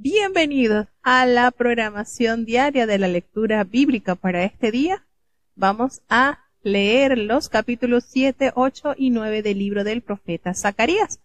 Bienvenidos a la programación diaria de la lectura bíblica para este día. Vamos a leer los capítulos 7, 8 y 9 del libro del profeta Zacarías.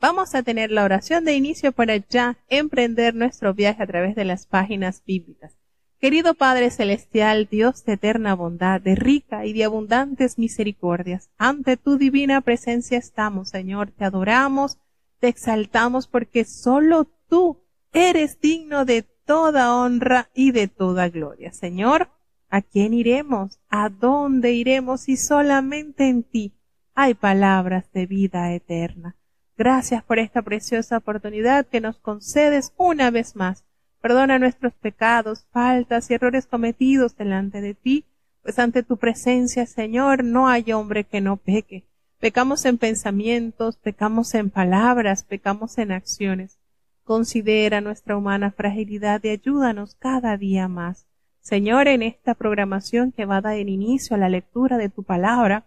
Vamos a tener la oración de inicio para ya emprender nuestro viaje a través de las páginas bíblicas. Querido Padre Celestial, Dios de eterna bondad, de rica y de abundantes misericordias, ante tu divina presencia estamos, Señor. Te adoramos, te exaltamos porque solo tú eres digno de toda honra y de toda gloria. Señor, ¿a quién iremos? ¿A dónde iremos si solamente en ti hay palabras de vida eterna? Gracias por esta preciosa oportunidad que nos concedes una vez más. Perdona nuestros pecados, faltas y errores cometidos delante de ti, pues ante tu presencia, Señor, no hay hombre que no peque. Pecamos en pensamientos, pecamos en palabras, pecamos en acciones. Considera nuestra humana fragilidad y ayúdanos cada día más. Señor, en esta programación que va a dar inicio a la lectura de tu palabra,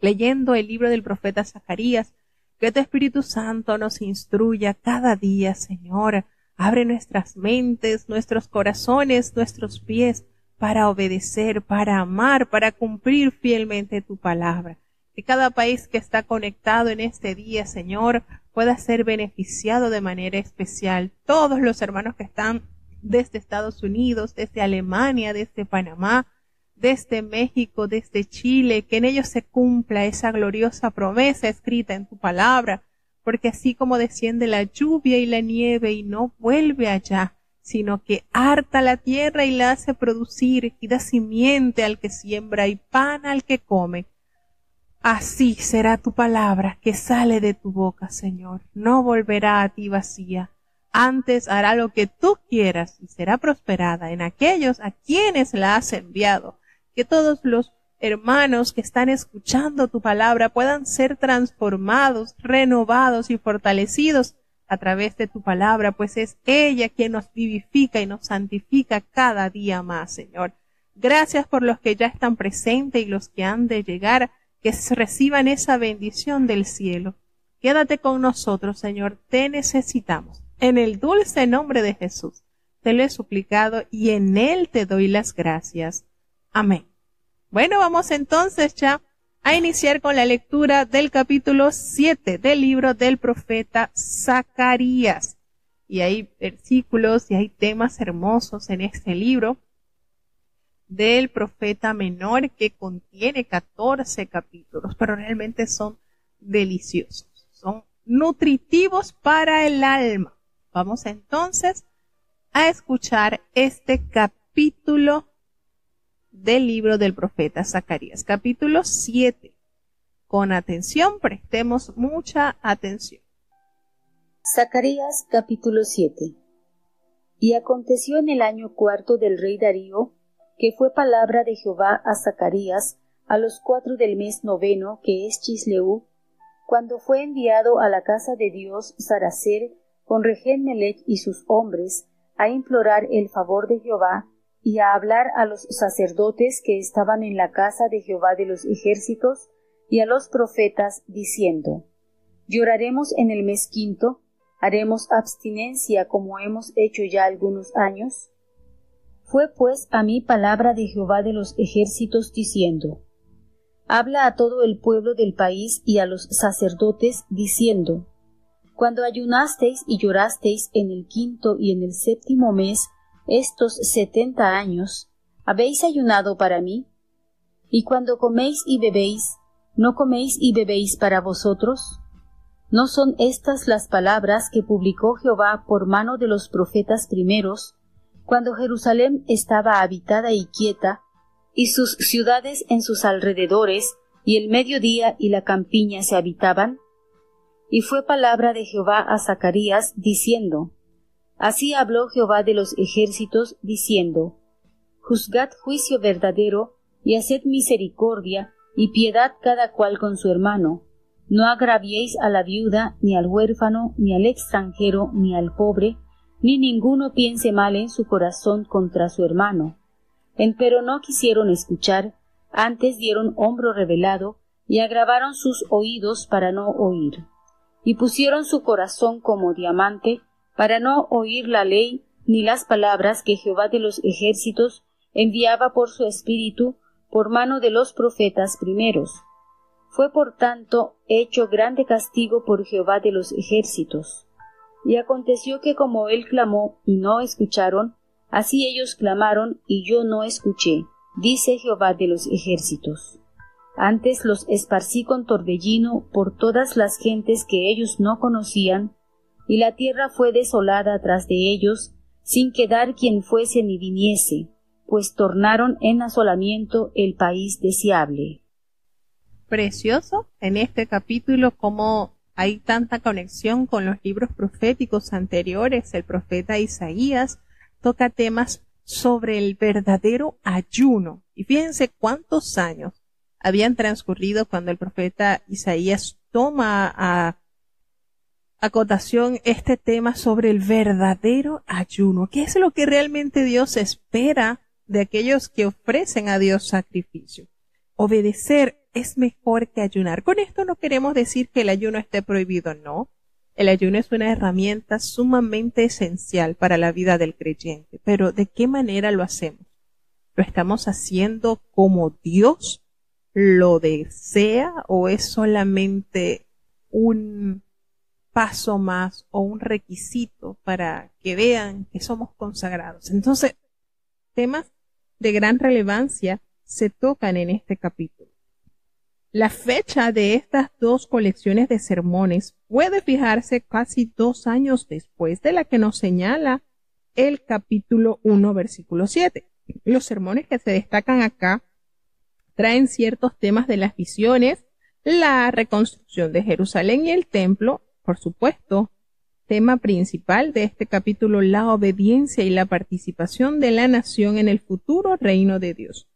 leyendo el libro del profeta Zacarías, que tu Espíritu Santo nos instruya cada día, Señor. Abre nuestras mentes, nuestros corazones, nuestros pies para obedecer, para amar, para cumplir fielmente tu palabra. Que cada país que está conectado en este día, Señor, pueda ser beneficiado de manera especial. Todos los hermanos que están desde Estados Unidos, desde Alemania, desde Panamá, desde México, desde Chile, que en ellos se cumpla esa gloriosa promesa escrita en tu palabra, porque así como desciende la lluvia y la nieve y no vuelve allá, sino que harta la tierra y la hace producir y da simiente al que siembra y pan al que come. Así será tu palabra que sale de tu boca, Señor. No volverá a ti vacía. Antes hará lo que tú quieras y será prosperada en aquellos a quienes la has enviado. Que todos los hermanos que están escuchando tu palabra puedan ser transformados, renovados y fortalecidos a través de tu palabra, pues es ella quien nos vivifica y nos santifica cada día más, Señor. Gracias por los que ya están presentes y los que han de llegar, que reciban esa bendición del cielo. Quédate con nosotros, Señor, te necesitamos. En el dulce nombre de Jesús te lo he suplicado y en él te doy las gracias. Amén. Bueno, vamos entonces ya a iniciar con la lectura del capítulo 7 del libro del profeta Zacarías. Y hay versículos y hay temas hermosos en este libro del profeta menor que contiene 14 capítulos, pero realmente son deliciosos, son nutritivos para el alma. Vamos entonces a escuchar este capítulo del libro del profeta Zacarías, capítulo 7. Con atención, prestemos mucha atención. Zacarías, capítulo 7. Y aconteció en el año cuarto del rey Darío, que fue palabra de Jehová a Zacarías a los 4 del mes noveno, que es Chisleu, cuando fue enviado a la casa de Dios Saracer con Regem-melech y sus hombres, a implorar el favor de Jehová, y a hablar a los sacerdotes que estaban en la casa de Jehová de los ejércitos, y a los profetas, diciendo: Lloraremos en el mes quinto, haremos abstinencia como hemos hecho ya algunos años. Fue pues a mí palabra de Jehová de los ejércitos, diciendo: Habla a todo el pueblo del país y a los sacerdotes, diciendo: Cuando ayunasteis y llorasteis en el quinto y en el séptimo mes, estos 70 años, ¿habéis ayunado para mí? Y cuando coméis y bebéis, ¿no coméis y bebéis para vosotros? ¿No son estas las palabras que publicó Jehová por mano de los profetas primeros, cuando Jerusalén estaba habitada y quieta, y sus ciudades en sus alrededores, y el mediodía y la campiña se habitaban? Y fue palabra de Jehová a Zacarías, diciendo: Así habló Jehová de los ejércitos, diciendo: Juzgad juicio verdadero, y haced misericordia, y piedad cada cual con su hermano. No agraviéis a la viuda, ni al huérfano, ni al extranjero, ni al pobre, ni ninguno piense mal en su corazón contra su hermano. Empero no quisieron escuchar, antes dieron hombro revelado, y agravaron sus oídos para no oír. Y pusieron su corazón como diamante, para no oír la ley ni las palabras que Jehová de los ejércitos enviaba por su espíritu por mano de los profetas primeros. Fue por tanto hecho grande castigo por Jehová de los ejércitos. Y aconteció que como él clamó y no escucharon, así ellos clamaron y yo no escuché, dice Jehová de los ejércitos. Antes los esparcí con torbellino por todas las gentes que ellos no conocían, y la tierra fue desolada tras de ellos, sin quedar quien fuese ni viniese, pues tornaron en asolamiento el país deseable. Precioso en este capítulo cómo hay tanta conexión con los libros proféticos anteriores. El profeta Isaías toca temas sobre el verdadero ayuno. Y fíjense cuántos años habían transcurrido cuando el profeta Isaías toma a acotación este tema sobre el verdadero ayuno. ¿Qué es lo que realmente Dios espera de aquellos que ofrecen a Dios sacrificio? Obedecer es mejor que ayunar. Con esto no queremos decir que el ayuno esté prohibido, no. El ayuno es una herramienta sumamente esencial para la vida del creyente. Pero ¿de qué manera lo hacemos? ¿Lo estamos haciendo como Dios lo desea o es solamente un paso más o un requisito para que vean que somos consagrados? Entonces, temas de gran relevancia se tocan en este capítulo. La fecha de estas dos colecciones de sermones puede fijarse casi 2 años después de la que nos señala el capítulo 1, versículo 7. Los sermones que se destacan acá traen ciertos temas de las visiones, la reconstrucción de Jerusalén y el templo, por supuesto, tema principal de este capítulo, la obediencia y la participación de la nación en el futuro reino de Dios.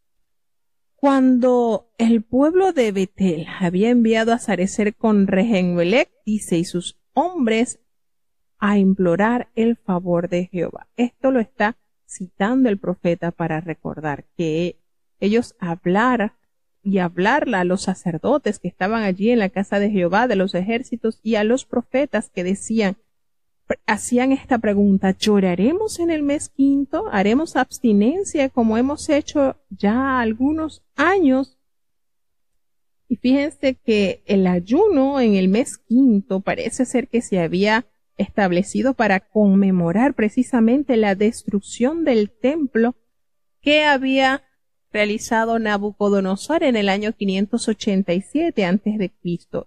Cuando el pueblo de Betel había enviado a Sarecer con Regemmelech, dice, y sus hombres a implorar el favor de Jehová. Esto lo está citando el profeta para recordar que ellos hablarle a los sacerdotes que estaban allí en la casa de Jehová de los ejércitos y a los profetas que hacían esta pregunta: ¿lloraremos en el mes quinto? ¿Haremos abstinencia como hemos hecho ya algunos años? Y fíjense que el ayuno en el mes quinto parece ser que se había establecido para conmemorar precisamente la destrucción del templo que había realizado Nabucodonosor en el año 587 a.C.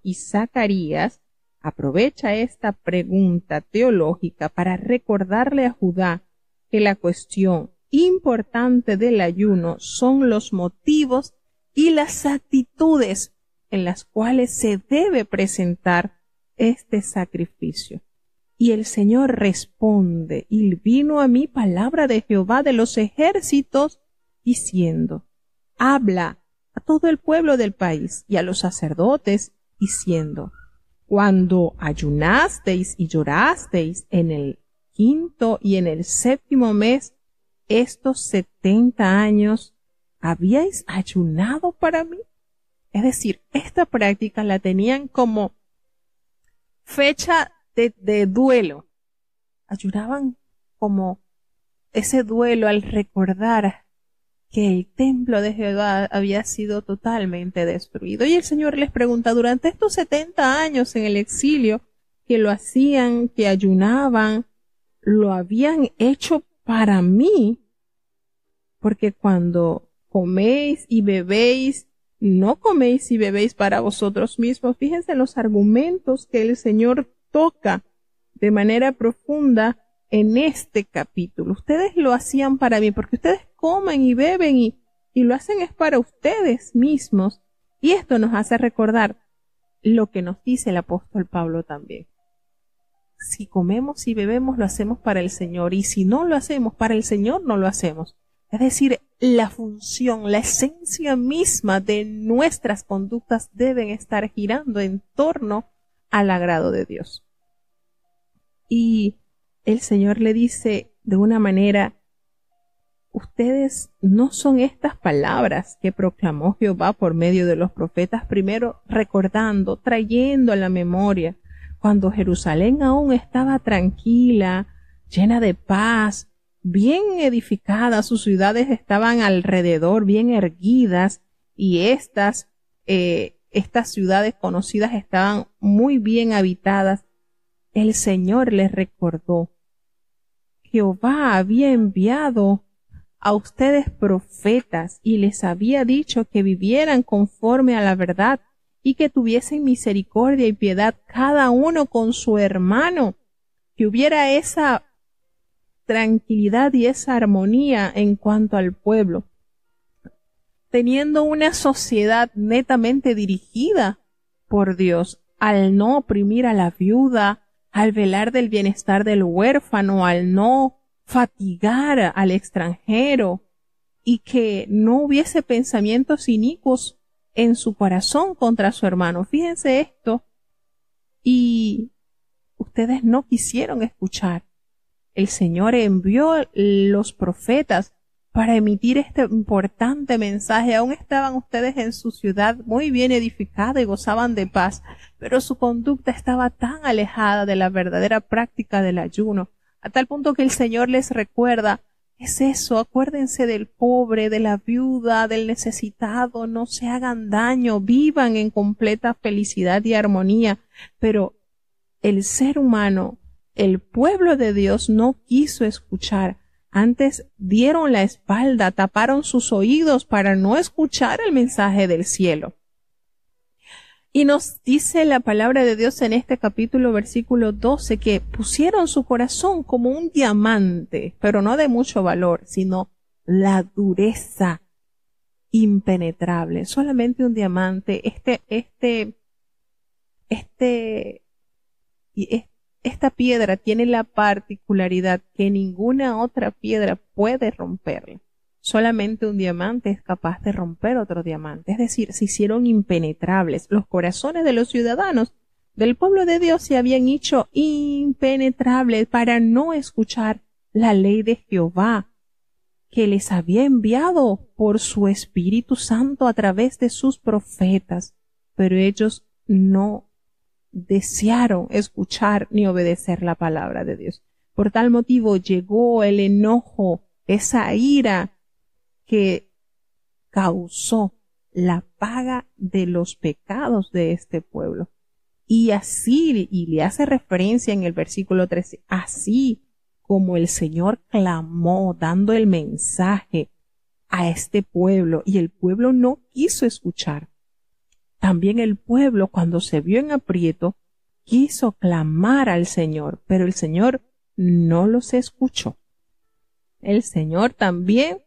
Y Zacarías aprovecha esta pregunta teológica para recordarle a Judá que la cuestión importante del ayuno son los motivos y las actitudes en las cuales se debe presentar este sacrificio. Y el Señor responde: y vino a mí palabra de Jehová de los ejércitos, diciendo: habla a todo el pueblo del país y a los sacerdotes, diciendo: cuando ayunasteis y llorasteis en el quinto y en el séptimo mes, estos 70 años, ¿habíais ayunado para mí? Es decir, esta práctica la tenían como fecha de duelo. Ayunaban como ese duelo al recordar que el templo de Jehová había sido totalmente destruido. Y el Señor les pregunta: durante estos 70 años en el exilio, que lo hacían, que ayunaban, ¿lo habían hecho para mí? Porque cuando coméis y bebéis, no coméis y bebéis para vosotros mismos. Fíjense los argumentos que el Señor toca de manera profunda en este capítulo. Ustedes lo hacían para mí, porque ustedes comen y beben y lo hacen es para ustedes mismos. Y esto nos hace recordar lo que nos dice el apóstol Pablo también. Si comemos y bebemos, lo hacemos para el Señor, y si no lo hacemos para el Señor, no lo hacemos. Es decir, la función, la esencia misma de nuestras conductas deben estar girando en torno al agrado de Dios. Y el Señor le dice de una manera: ustedes no son estas palabras que proclamó Jehová por medio de los profetas, primero recordando, trayendo a la memoria cuando Jerusalén aún estaba tranquila, llena de paz, bien edificada, sus ciudades estaban alrededor, bien erguidas, y estas ciudades conocidas estaban muy bien habitadas, el Señor les recordó: Jehová había enviado a ustedes profetas y les había dicho que vivieran conforme a la verdad y que tuviesen misericordia y piedad cada uno con su hermano, que hubiera esa tranquilidad y esa armonía en cuanto al pueblo, teniendo una sociedad netamente dirigida por Dios, al no oprimir a la viuda, al velar del bienestar del huérfano, al no fatigar al extranjero, y que no hubiese pensamientos inicuos en su corazón contra su hermano. Fíjense esto, y ustedes no quisieron escuchar. El Señor envió los profetas para emitir este importante mensaje. Aún estaban ustedes en su ciudad muy bien edificada y gozaban de paz, pero su conducta estaba tan alejada de la verdadera práctica del ayuno, a tal punto que el Señor les recuerda: es eso, acuérdense del pobre, de la viuda, del necesitado, no se hagan daño, vivan en completa felicidad y armonía. Pero el ser humano, el pueblo de Dios, no quiso escuchar. Antes dieron la espalda, taparon sus oídos para no escuchar el mensaje del cielo. Y nos dice la palabra de Dios en este capítulo, versículo 12, que pusieron su corazón como un diamante, pero no de mucho valor, sino la dureza impenetrable. Solamente un diamante. Esta piedra tiene la particularidad que ninguna otra piedra puede romperla. Solamente un diamante es capaz de romper otro diamante. Es decir, se hicieron impenetrables. Los corazones de los ciudadanos del pueblo de Dios se habían hecho impenetrables para no escuchar la ley de Jehová, que les había enviado por su Espíritu Santo a través de sus profetas. Pero ellos no desearon escuchar ni obedecer la palabra de Dios. Por tal motivo llegó el enojo, esa ira que causó la paga de los pecados de este pueblo. Y así, y le hace referencia en el versículo 13, así como el Señor clamó dando el mensaje a este pueblo y el pueblo no quiso escuchar. También el pueblo, cuando se vio en aprieto, quiso clamar al Señor, pero el Señor no los escuchó. El Señor también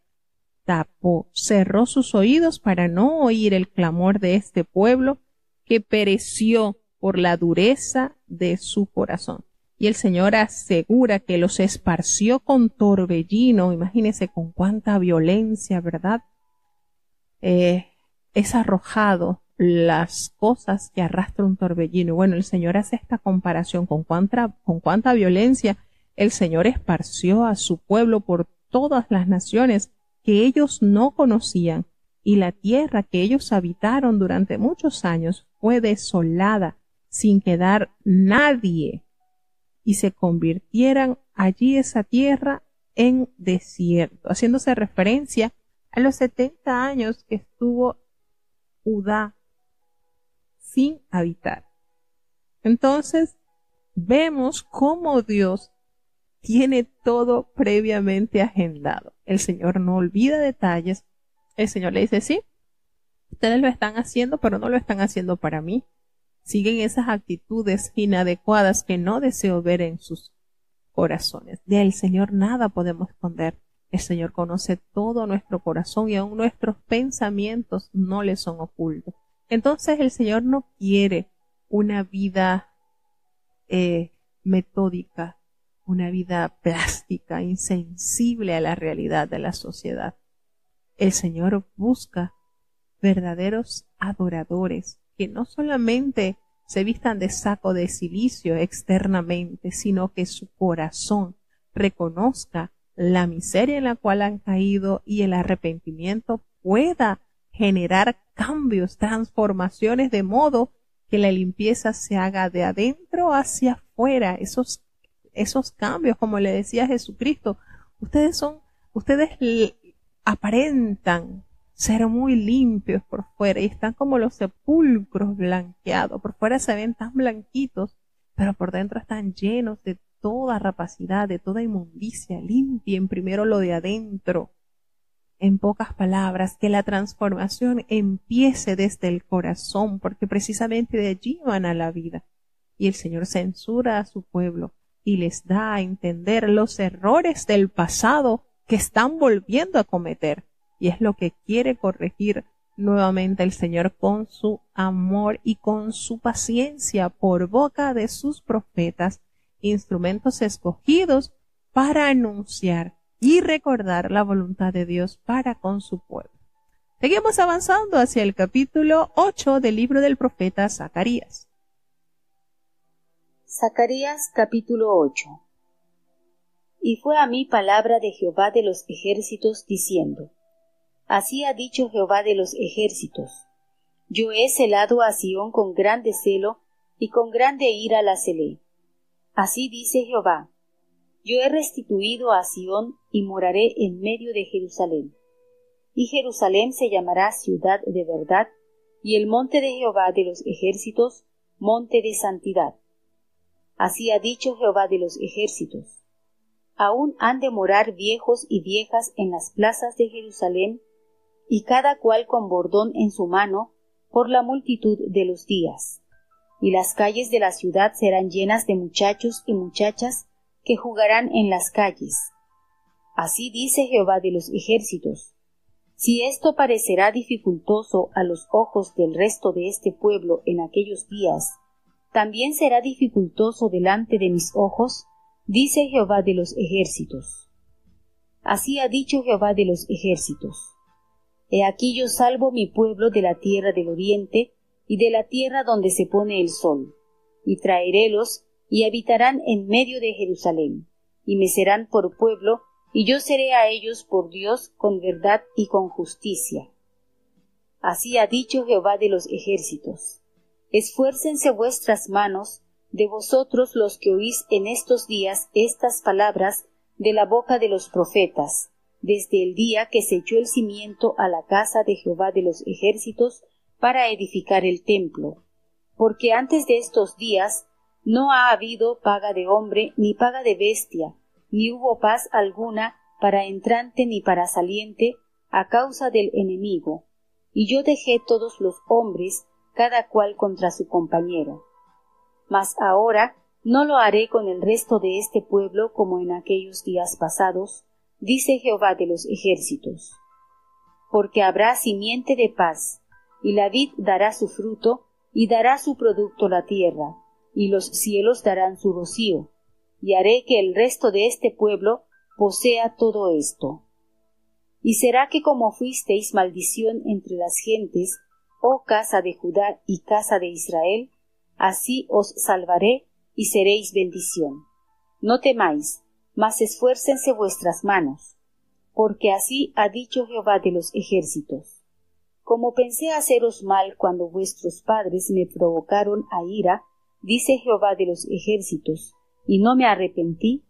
tapó, cerró sus oídos para no oír el clamor de este pueblo que pereció por la dureza de su corazón. Y el Señor asegura que los esparció con torbellino. Imagínense con cuánta violencia, ¿verdad? Es arrojado las cosas que arrastra un torbellino. Bueno, el Señor hace esta comparación con cuánta violencia el Señor esparció a su pueblo por todas las naciones que ellos no conocían, y la tierra que ellos habitaron durante muchos años fue desolada, sin quedar nadie, y se convirtieran allí esa tierra en desierto, haciéndose referencia a los 70 años que estuvo Judá sin habitar. Entonces, vemos cómo Dios tiene todo previamente agendado. El Señor no olvida detalles. El Señor le dice: sí, ustedes lo están haciendo, pero no lo están haciendo para mí. Siguen esas actitudes inadecuadas que no deseo ver en sus corazones. Del Señor nada podemos esconder. El Señor conoce todo nuestro corazón y aún nuestros pensamientos no le son ocultos. Entonces el Señor no quiere una vida metódica, una vida plástica, insensible a la realidad de la sociedad. El Señor busca verdaderos adoradores que no solamente se vistan de saco de cilicio externamente, sino que su corazón reconozca la miseria en la cual han caído y el arrepentimiento pueda generar cambios, transformaciones, de modo que la limpieza se haga de adentro hacia afuera, esos cambios, como le decía Jesucristo. Ustedes aparentan ser muy limpios por fuera y están como los sepulcros blanqueados. Por fuera se ven tan blanquitos, pero por dentro están llenos de toda rapacidad, de toda inmundicia. Limpien primero lo de adentro. En pocas palabras, que la transformación empiece desde el corazón, porque precisamente de allí van a la vida. Y el Señor censura a su pueblo y les da a entender los errores del pasado que están volviendo a cometer. Y es lo que quiere corregir nuevamente el Señor con su amor y con su paciencia por boca de sus profetas, instrumentos escogidos para anunciar y recordar la voluntad de Dios para con su pueblo. Seguimos avanzando hacia el capítulo 8 del libro del profeta Zacarías. Zacarías capítulo 8. Y fue a mí palabra de Jehová de los ejércitos, diciendo: Así ha dicho Jehová de los ejércitos: Yo he celado a Sión con grande celo, y con grande ira la celé. Así dice Jehová: Yo he restituido a Sión, y moraré en medio de Jerusalén. Y Jerusalén se llamará ciudad de verdad, y el monte de Jehová de los ejércitos, monte de santidad. Así ha dicho Jehová de los ejércitos: Aún han de morar viejos y viejas en las plazas de Jerusalén, y cada cual con bordón en su mano, por la multitud de los días. Y las calles de la ciudad serán llenas de muchachos y muchachas que jugarán en las calles. Así dice Jehová de los ejércitos: Si esto parecerá dificultoso a los ojos del resto de este pueblo en aquellos días, también será dificultoso delante de mis ojos, dice Jehová de los ejércitos. Así ha dicho Jehová de los ejércitos: He aquí yo salvo mi pueblo de la tierra del oriente y de la tierra donde se pone el sol, y traerélos y habitarán en medio de Jerusalén, y me serán por pueblo, y yo seré a ellos por Dios con verdad y con justicia. Así ha dicho Jehová de los ejércitos: Esfuércense vuestras manos, de vosotros los que oís en estos días estas palabras de la boca de los profetas, desde el día que se echó el cimiento a la casa de Jehová de los ejércitos para edificar el templo, porque antes de estos días no ha habido paga de hombre ni paga de bestia, ni hubo paz alguna para entrante ni para saliente a causa del enemigo, y yo dejé todos los hombres, cada cual contra su compañero. Mas ahora no lo haré con el resto de este pueblo como en aquellos días pasados, dice Jehová de los ejércitos. Porque habrá simiente de paz, y la vid dará su fruto, y dará su producto la tierra, y los cielos darán su rocío, y haré que el resto de este pueblo posea todo esto. Y será que como fuisteis maldición entre las gentes, oh casa de Judá y casa de Israel, así os salvaré y seréis bendición. No temáis, mas esfuércense vuestras manos, porque así ha dicho Jehová de los ejércitos. Como pensé haceros mal cuando vuestros padres me provocaron a ira, dice Jehová de los ejércitos, y no me arrepentí,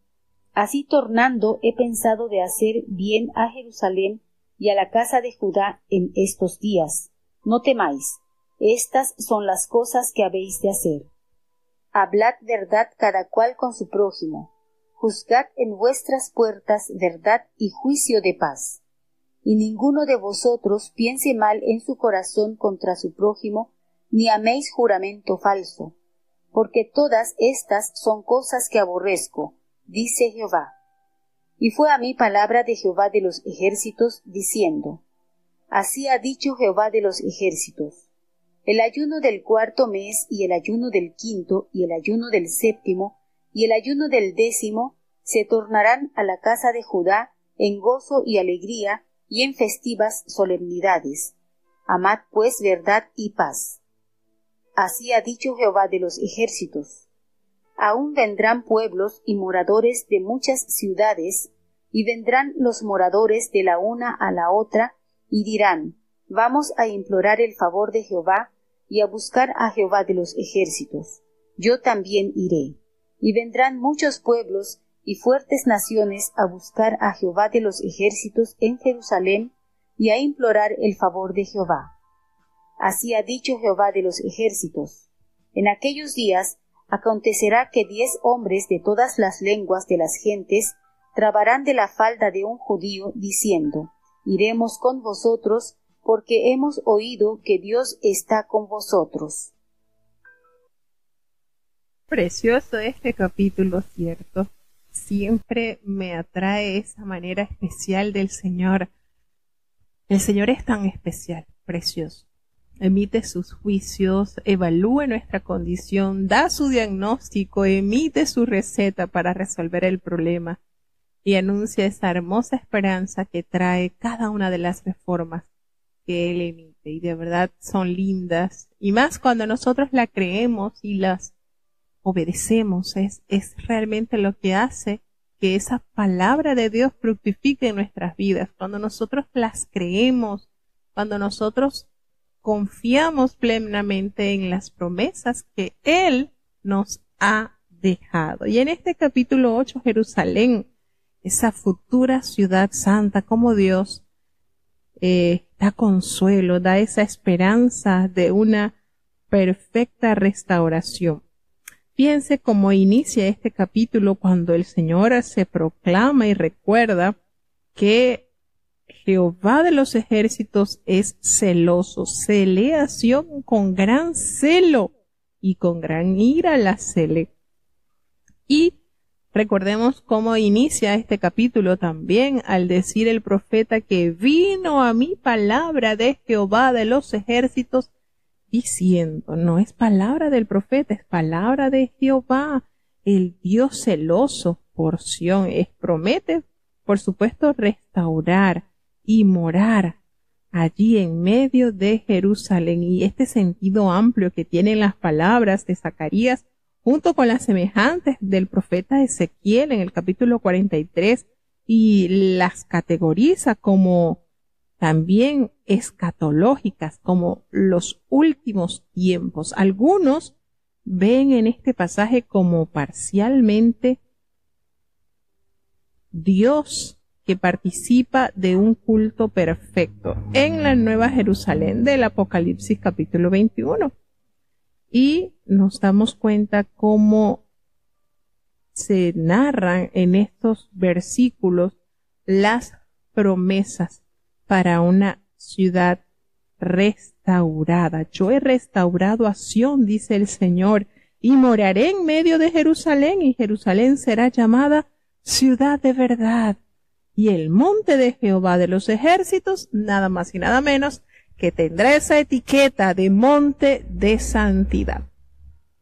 así tornando he pensado de hacer bien a Jerusalén y a la casa de Judá en estos días. No temáis, estas son las cosas que habéis de hacer. Hablad verdad cada cual con su prójimo, juzgad en vuestras puertas verdad y juicio de paz. Y ninguno de vosotros piense mal en su corazón contra su prójimo, ni améis juramento falso, porque todas estas son cosas que aborrezco, dice Jehová. Y fue a mí palabra de Jehová de los ejércitos, diciendo: Así ha dicho Jehová de los ejércitos: El ayuno del cuarto mes, y el ayuno del quinto, y el ayuno del séptimo, y el ayuno del 10 se tornarán a la casa de Judá en gozo y alegría, y en festivas solemnidades. Amad pues verdad y paz. Así ha dicho Jehová de los ejércitos: Aún vendrán pueblos y moradores de muchas ciudades, y vendrán los moradores de la una a la otra, y dirán: Vamos a implorar el favor de Jehová, y a buscar a Jehová de los ejércitos. Yo también iré. Y vendrán muchos pueblos y fuertes naciones a buscar a Jehová de los ejércitos en Jerusalén y a implorar el favor de Jehová. Así ha dicho Jehová de los ejércitos. En aquellos días acontecerá que 10 hombres de todas las lenguas de las gentes trabarán de la falda de un judío, diciendo: Iremos con vosotros, porque hemos oído que Dios está con vosotros. Precioso este capítulo, ¿cierto? Siempre me atrae esa manera especial del Señor. El Señor es tan especial, precioso. Emite sus juicios, evalúa nuestra condición, da su diagnóstico, emite su receta para resolver el problema y anuncia esa hermosa esperanza que trae cada una de las reformas que Él emite. Y de verdad son lindas, y más cuando nosotros la creemos y las obedecemos. Es realmente lo que hace que esa palabra de Dios fructifique en nuestras vidas. Cuando nosotros las creemos, cuando nosotros confiamos plenamente en las promesas que Él nos ha dejado. Y en este capítulo 8, Jerusalén, esa futura ciudad santa, como Dios da consuelo, da esa esperanza de una perfecta restauración. Fíjense cómo inicia este capítulo cuando el Señor se proclama y recuerda que Jehová de los ejércitos es celoso, celé a Sión con gran celo y con gran ira la celé. Y recordemos cómo inicia este capítulo también al decir el profeta que vino a mí palabra de Jehová de los ejércitos diciendo. No es palabra del profeta, es palabra de Jehová, el Dios celoso por Sión. Promete, por supuesto, restaurar y morar allí en medio de Jerusalén. Y este sentido amplio que tienen las palabras de Zacarías junto con las semejantes del profeta Ezequiel en el capítulo 43 y las categoriza como también escatológicas, como los últimos tiempos. Algunos ven en este pasaje como parcialmente Dios que participa de un culto perfecto en la Nueva Jerusalén del Apocalipsis capítulo 21. Y nos damos cuenta cómo se narran en estos versículos las promesas para una ciudad restaurada. Yo he restaurado a Sión, dice el Señor, y moraré en medio de Jerusalén, y Jerusalén será llamada ciudad de verdad. Y el monte de Jehová de los ejércitos, nada más y nada menos, que tendrá esa etiqueta de monte de santidad.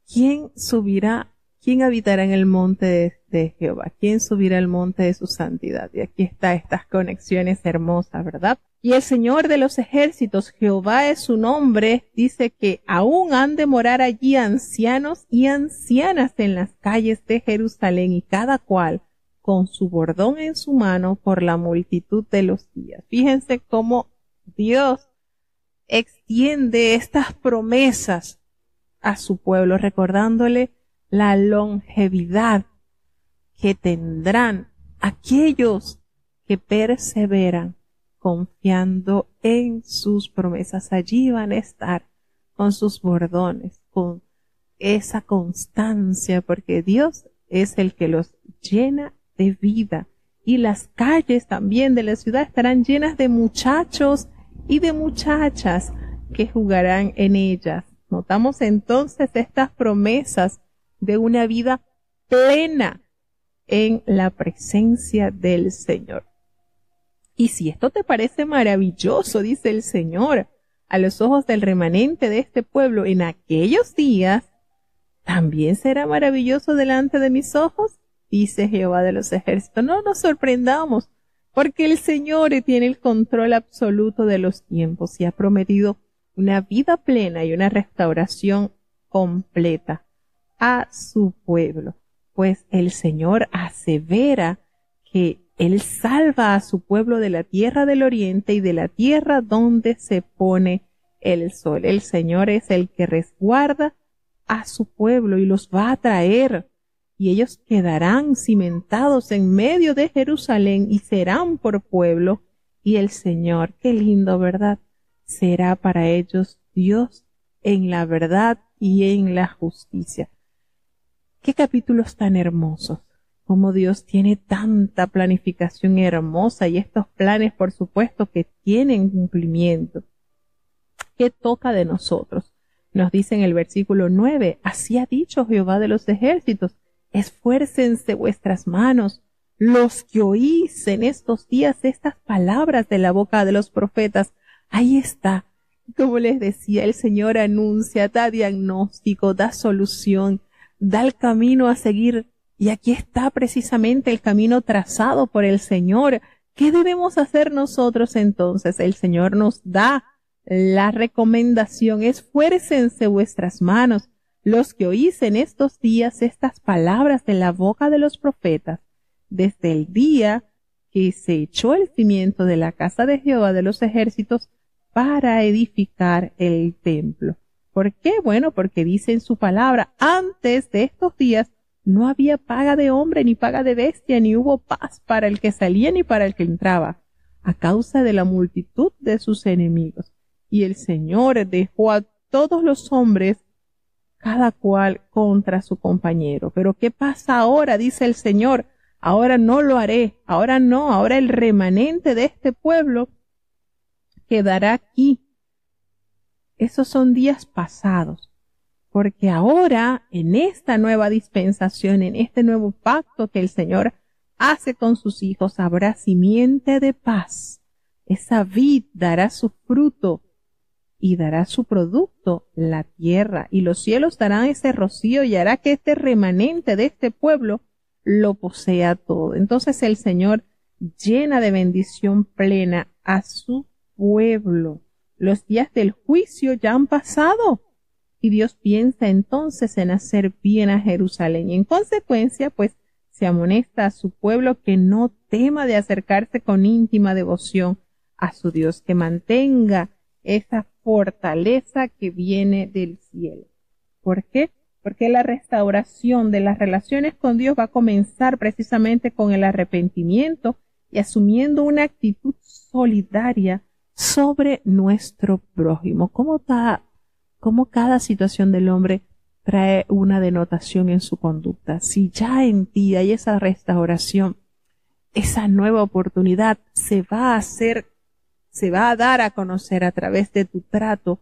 ¿Quién habitará en el monte de Jehová? ¿Quién subirá al monte de su santidad? Y aquí está estas conexiones hermosas, ¿verdad? Y el Señor de los ejércitos, Jehová es su nombre, dice que aún han de morar allí ancianos y ancianas en las calles de Jerusalén, y cada cual con su bordón en su mano por la multitud de los días. Fíjense cómo Dios extiende estas promesas a su pueblo, recordándole la longevidad que tendrán aquellos que perseveran confiando en sus promesas. Allí van a estar con sus bordones, con esa constancia, porque Dios es el que los llena de vida. Y las calles también de la ciudad estarán llenas de muchachos y de muchachas que jugarán en ellas. Notamos entonces estas promesas de una vida plena en la presencia del Señor. Y si esto te parece maravilloso, dice el Señor, a los ojos del remanente de este pueblo en aquellos días, ¿también será maravilloso delante de mis ojos? Dice Jehová de los ejércitos. No nos sorprendamos, porque el Señor tiene el control absoluto de los tiempos y ha prometido una vida plena y una restauración completa a su pueblo. Pues el Señor asevera que Él salva a su pueblo de la tierra del oriente y de la tierra donde se pone el sol. El Señor es el que resguarda a su pueblo y los va a traer. Y ellos quedarán cimentados en medio de Jerusalén y serán por pueblo. Y el Señor, qué lindo, ¿verdad? Será para ellos Dios en la verdad y en la justicia. Qué capítulos tan hermosos. Como Dios tiene tanta planificación hermosa y estos planes, por supuesto, que tienen cumplimiento. ¿Qué toca de nosotros? Nos dice en el versículo 9, así ha dicho Jehová de los ejércitos, esfuércense vuestras manos, los que oís en estos días estas palabras de la boca de los profetas. Ahí está. Como les decía, el Señor anuncia, da diagnóstico, da solución, da el camino a seguir. Y aquí está precisamente el camino trazado por el Señor. ¿Qué debemos hacer nosotros entonces? El Señor nos da la recomendación, esfuércense vuestras manos, los que oís en estos días estas palabras de la boca de los profetas, desde el día que se echó el cimiento de la casa de Jehová de los ejércitos para edificar el templo. ¿Por qué? Bueno, porque dice en su palabra, antes de estos días no había paga de hombre ni paga de bestia, ni hubo paz para el que salía ni para el que entraba, a causa de la multitud de sus enemigos. Y el Señor dejó a todos los hombres, cada cual contra su compañero. Pero ¿qué pasa ahora? Dice el Señor, ahora no lo haré, ahora no, ahora el remanente de este pueblo quedará aquí. Esos son días pasados, porque ahora en esta nueva dispensación, en este nuevo pacto que el Señor hace con sus hijos, habrá simiente de paz. Esa vid dará su fruto y dará su producto la tierra, y los cielos darán ese rocío y hará que este remanente de este pueblo lo posea todo. Entonces el Señor llena de bendición plena a su pueblo. Los días del juicio ya han pasado y Dios piensa entonces en hacer bien a Jerusalén, y en consecuencia pues se amonesta a su pueblo que no tema de acercarse con íntima devoción a su Dios, que mantenga esa fortaleza que viene del cielo. ¿Por qué? Porque la restauración de las relaciones con Dios va a comenzar precisamente con el arrepentimiento y asumiendo una actitud solidaria sobre nuestro prójimo. Como cada situación del hombre trae una denotación en su conducta. Si ya en ti hay esa restauración, esa nueva oportunidad se va a dar a conocer a través de tu trato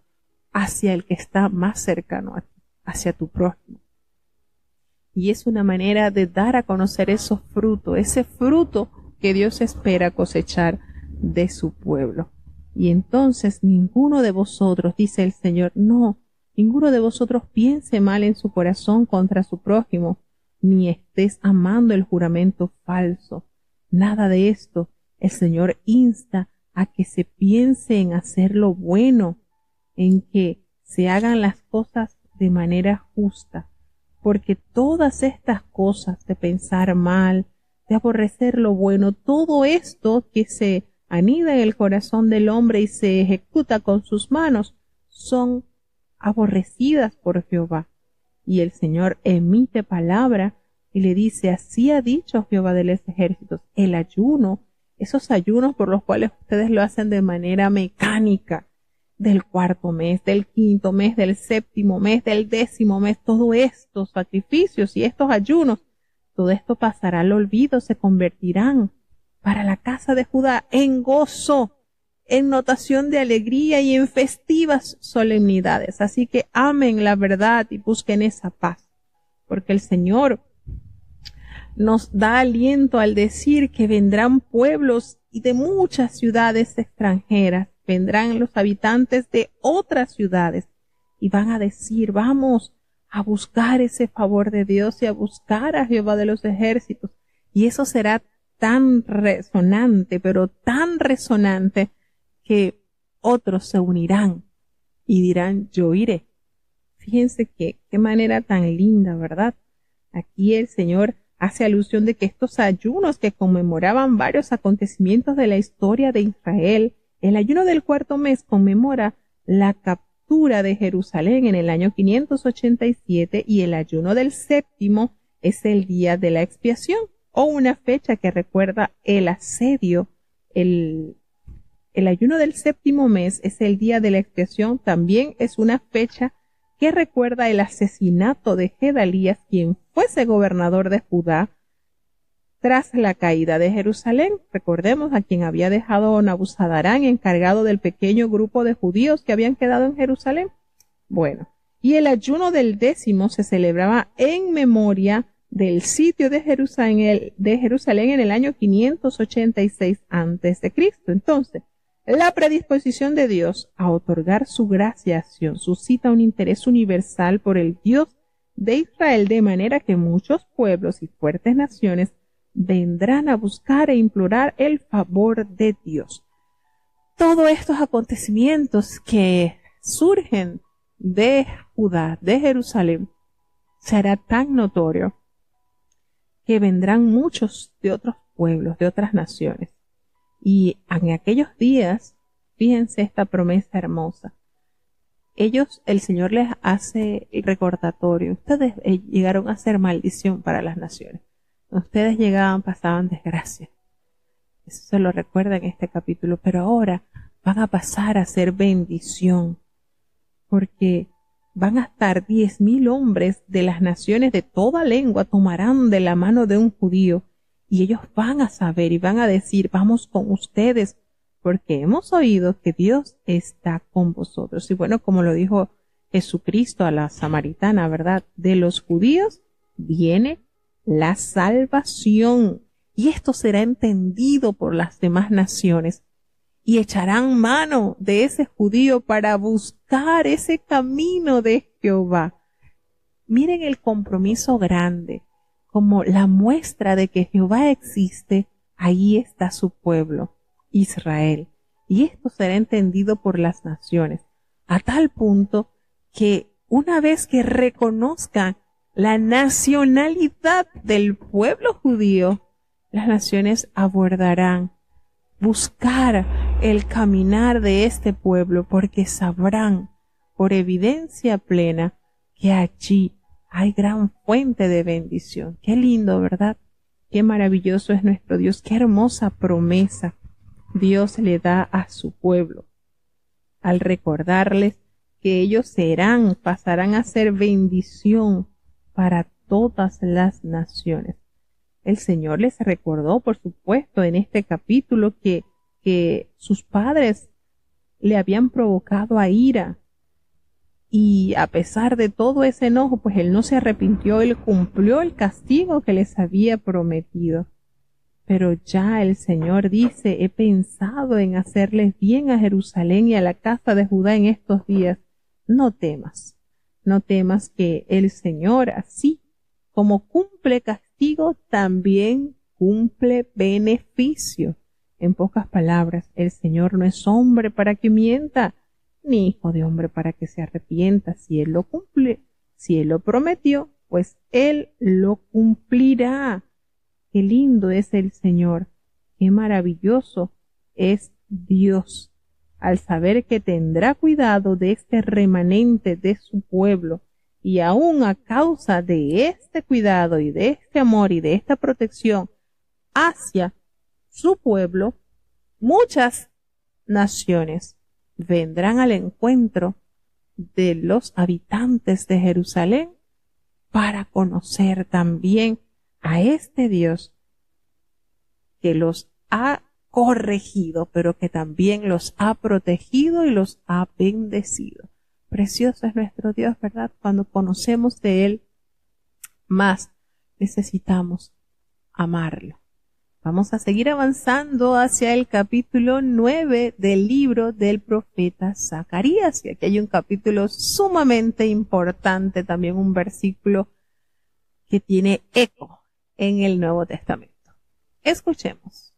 hacia el que está más cercano a ti, hacia tu prójimo. Y es una manera de dar a conocer esos frutos, ese fruto que Dios espera cosechar de su pueblo. Y entonces ninguno de vosotros, dice el Señor, no, ninguno de vosotros piense mal en su corazón contra su prójimo, ni estés amando el juramento falso. Nada de esto. El Señor insta a que se piense en hacer lo bueno, en que se hagan las cosas de manera justa, porque todas estas cosas de pensar mal, de aborrecer lo bueno, todo esto que se anida en el corazón del hombre y se ejecuta con sus manos, son aborrecidas por Jehová. Y el Señor emite palabra y le dice, así ha dicho Jehová de los ejércitos, el ayuno, esos ayunos por los cuales ustedes lo hacen de manera mecánica, del cuarto mes, del quinto mes, del séptimo mes, del 10º mes, todos estos sacrificios y estos ayunos, todo esto pasará al olvido, se convertirán para la casa de Judá en gozo, en notación de alegría y en festivas solemnidades. Así que amen la verdad y busquen esa paz, porque el Señor nos da aliento al decir que vendrán pueblos y de muchas ciudades extranjeras, vendrán los habitantes de otras ciudades y van a decir, vamos a buscar ese favor de Dios y a buscar a Jehová de los ejércitos. Y eso será tan resonante, pero tan resonante que otros se unirán y dirán, yo iré. Fíjense qué manera tan linda, ¿verdad? Aquí el Señor hace alusión de que estos ayunos que conmemoraban varios acontecimientos de la historia de Israel, el ayuno del cuarto mes conmemora la captura de Jerusalén en el año 587 y el ayuno del séptimo es el día de la expiación o una fecha que recuerda el asedio. El ayuno del séptimo mes es el día de la expiación, también es una fecha que recuerda el asesinato de Gedalías, quien fuese gobernador de Judá tras la caída de Jerusalén. Recordemos a quien había dejado Nabuzaradán encargado del pequeño grupo de judíos que habían quedado en Jerusalén. Bueno, y el ayuno del 10º se celebraba en memoria del sitio de Jerusalén en el año 586 a.C. Entonces, la predisposición de Dios a otorgar su graciación suscita un interés universal por el Dios de Israel, de manera que muchos pueblos y fuertes naciones vendrán a buscar e implorar el favor de Dios. Todos estos acontecimientos que surgen de Judá, de Jerusalén, será tan notorio que vendrán muchos de otros pueblos, de otras naciones. Y en aquellos días, fíjense esta promesa hermosa. El Señor les hace el recordatorio. Ustedes llegaron a ser maldición para las naciones. Ustedes pasaban desgracia. Eso se lo recuerda en este capítulo. Pero ahora van a pasar a ser bendición. Porque van a estar 10,000 hombres de las naciones de toda lengua tomarán de la mano de un judío. Y ellos van a saber y van a decir, vamos con ustedes, porque hemos oído que Dios está con vosotros. Y bueno, como lo dijo Jesucristo a la samaritana, ¿verdad? De los judíos viene la salvación. Y esto será entendido por las demás naciones. Y echarán mano de ese judío para buscar ese camino de Jehová. Miren el compromiso grande. Como la muestra de que Jehová existe, ahí está su pueblo, Israel. Y esto será entendido por las naciones, a tal punto que una vez que reconozcan la nacionalidad del pueblo judío, las naciones abordarán buscar el caminar de este pueblo, porque sabrán por evidencia plena que allí hay gran fuente de bendición. Qué lindo, ¿verdad? Qué maravilloso es nuestro Dios. Qué hermosa promesa Dios le da a su pueblo al recordarles que ellos pasarán a ser bendición para todas las naciones. El Señor les recordó, por supuesto, en este capítulo que sus padres le habían provocado a ira. Y a pesar de todo ese enojo, pues él no se arrepintió, él cumplió el castigo que les había prometido. Pero ya el Señor dice, he pensado en hacerles bien a Jerusalén y a la casa de Judá en estos días. No temas que el Señor, así como cumple castigo, también cumple beneficio. En pocas palabras, el Señor no es hombre para que mienta, ni hijo de hombre para que se arrepienta. Si Él lo cumple, si Él lo prometió, pues Él lo cumplirá. Qué lindo es el Señor, qué maravilloso es Dios, al saber que tendrá cuidado de este remanente de su pueblo, y aún a causa de este cuidado y de este amor y de esta protección hacia su pueblo, muchas naciones vendrán al encuentro de los habitantes de Jerusalén para conocer también a este Dios que los ha corregido, pero que también los ha protegido y los ha bendecido. Precioso es nuestro Dios, ¿verdad? Cuando conocemos de Él, más necesitamos amarlo. Vamos a seguir avanzando hacia el capítulo 9 del libro del profeta Zacarías. Y aquí hay un capítulo sumamente importante, también un versículo que tiene eco en el Nuevo Testamento. Escuchemos.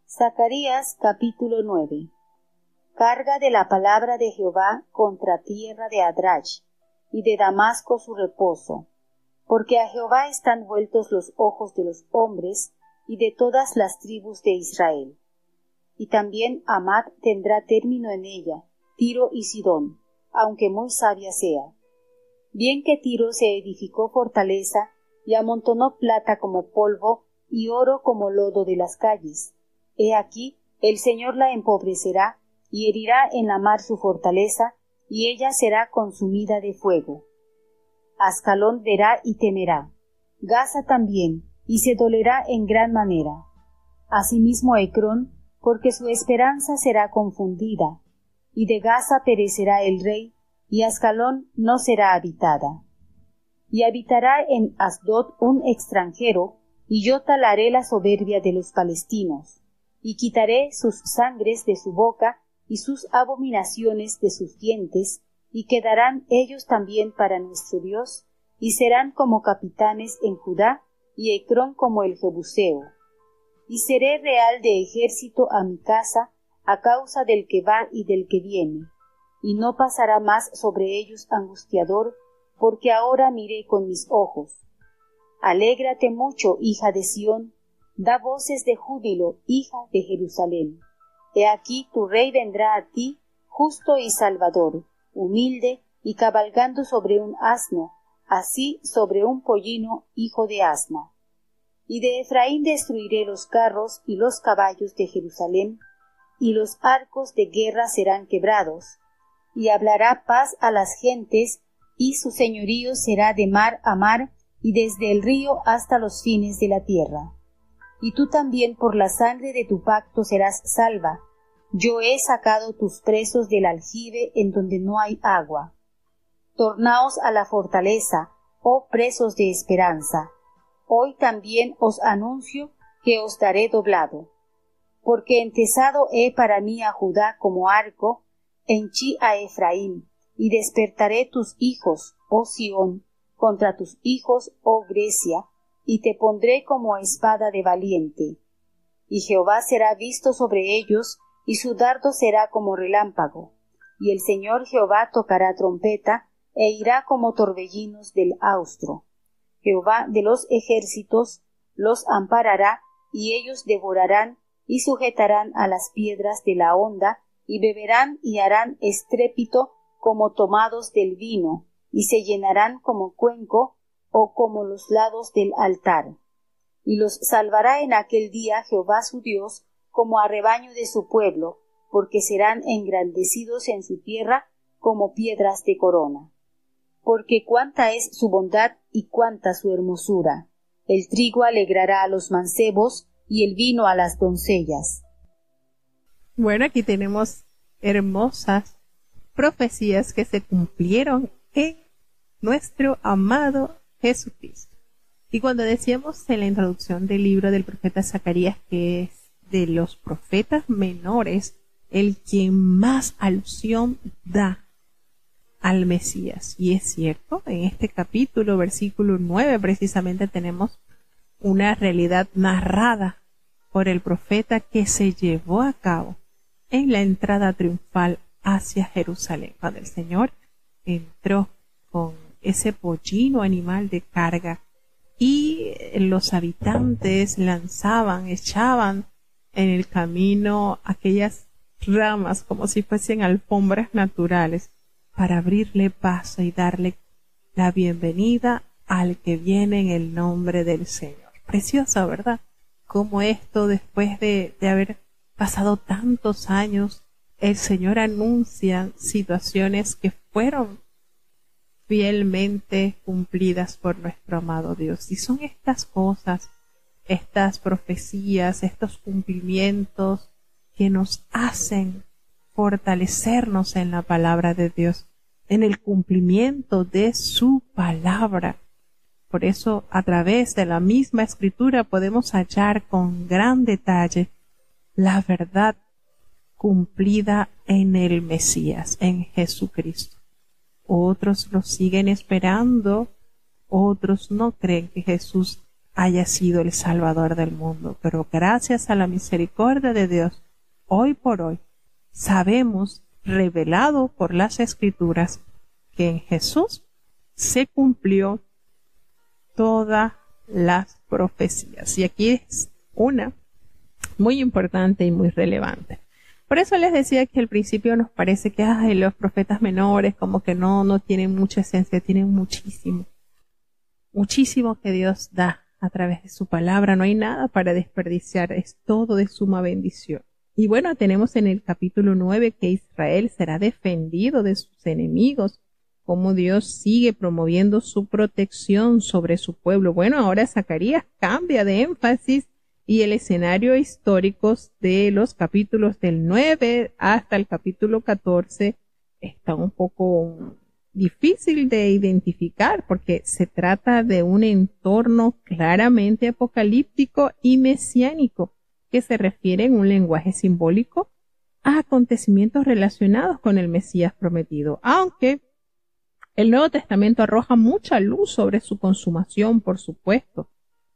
Zacarías capítulo 9. Carga de la palabra de Jehová contra tierra de Adrach, y de Damasco su reposo, porque a Jehová están vueltos los ojos de los hombres y de todas las tribus de Israel. Y también Amad tendrá término en ella, Tiro y Sidón, aunque muy sabia sea. Bien que Tiro se edificó fortaleza y amontonó plata como polvo y oro como lodo de las calles. He aquí, el Señor la empobrecerá y herirá en la mar su fortaleza, y ella será consumida de fuego. Ascalón verá y temerá, Gaza también, y se dolerá en gran manera. Asimismo Ecrón, porque su esperanza será confundida, y de Gaza perecerá el rey, y Ascalón no será habitada. Y habitará en Asdod un extranjero, y yo talaré la soberbia de los palestinos, y quitaré sus sangres de su boca, y sus abominaciones de sus dientes, y quedarán ellos también para nuestro Dios, y serán como capitanes en Judá, y Ecrón como el Jebuseo. Y seré real de ejército a mi casa, a causa del que va y del que viene, y no pasará más sobre ellos angustiador, porque ahora miré con mis ojos. Alégrate mucho, hija de Sión, da voces de júbilo, hija de Jerusalén. He aquí tu rey vendrá a ti, justo y salvador, humilde y cabalgando sobre un asno, así sobre un pollino, hijo de asna. Y de Efraín destruiré los carros y los caballos de Jerusalén, y los arcos de guerra serán quebrados, y hablará paz a las gentes, y su señorío será de mar a mar, y desde el río hasta los fines de la tierra. Y tú también por la sangre de tu pacto serás salva. Yo he sacado tus presos del aljibe en donde no hay agua. Tornaos a la fortaleza, oh presos de esperanza. Hoy también os anuncio que os daré doblado. Porque entesado he para mí a Judá como arco, henchí a Efraín, y despertaré tus hijos, oh Sión, contra tus hijos, oh Grecia, y te pondré como espada de valiente. Y Jehová será visto sobre ellos, y su dardo será como relámpago. Y el Señor Jehová tocará trompeta, e irá como torbellinos del austro. Jehová de los ejércitos los amparará, y ellos devorarán, y sujetarán a las piedras de la honda, y beberán y harán estrépito como tomados del vino, y se llenarán como cuenco, o como los lados del altar. Y los salvará en aquel día Jehová su Dios, como a rebaño de su pueblo, porque serán engrandecidos en su tierra como piedras de corona. Porque cuánta es su bondad y cuánta su hermosura. El trigo alegrará a los mancebos, y el vino a las doncellas. Bueno, aquí tenemos hermosas profecías que se cumplieron en nuestro amado Jesucristo. Y cuando decíamos en la introducción del libro del profeta Zacarías que es de los profetas menores el quien más alusión da al Mesías, y es cierto, en este capítulo, versículo 9, precisamente tenemos una realidad narrada por el profeta que se llevó a cabo en la entrada triunfal hacia Jerusalén, cuando el Señor entró con ese pollino animal de carga y los habitantes lanzaban, echaban en el camino aquellas ramas como si fuesen alfombras naturales para abrirle paso y darle la bienvenida al que viene en el nombre del Señor. Precioso, ¿verdad? Como esto, después de haber pasado tantos años, el Señor anuncia situaciones que fueron fielmente cumplidas por nuestro amado Dios. Y son estas cosas, estas profecías, estos cumplimientos que nos hacen fortalecernos en la palabra de Dios, en el cumplimiento de su palabra. Por eso, a través de la misma escritura podemos hallar con gran detalle la verdad cumplida en el Mesías, en Jesucristo. Otros lo siguen esperando, otros no creen que Jesús haya sido el Salvador del mundo, pero gracias a la misericordia de Dios, hoy por hoy, sabemos, revelado por las Escrituras, que en Jesús se cumplió todas las profecías. Y aquí es una muy importante y muy relevante. Por eso les decía que al principio nos parece que los profetas menores como que no tienen mucha esencia, tienen muchísimo que Dios da a través de su palabra. No hay nada para desperdiciar, es todo de suma bendición. Y bueno, tenemos en el capítulo 9 que Israel será defendido de sus enemigos, cómo Dios sigue promoviendo su protección sobre su pueblo. Bueno, ahora Zacarías cambia de énfasis y el escenario histórico de los capítulos del 9 hasta el capítulo 14 está un poco difícil de identificar porque se trata de un entorno claramente apocalíptico y mesiánico que se refiere en un lenguaje simbólico a acontecimientos relacionados con el Mesías prometido, aunque el Nuevo Testamento arroja mucha luz sobre su consumación, por supuesto,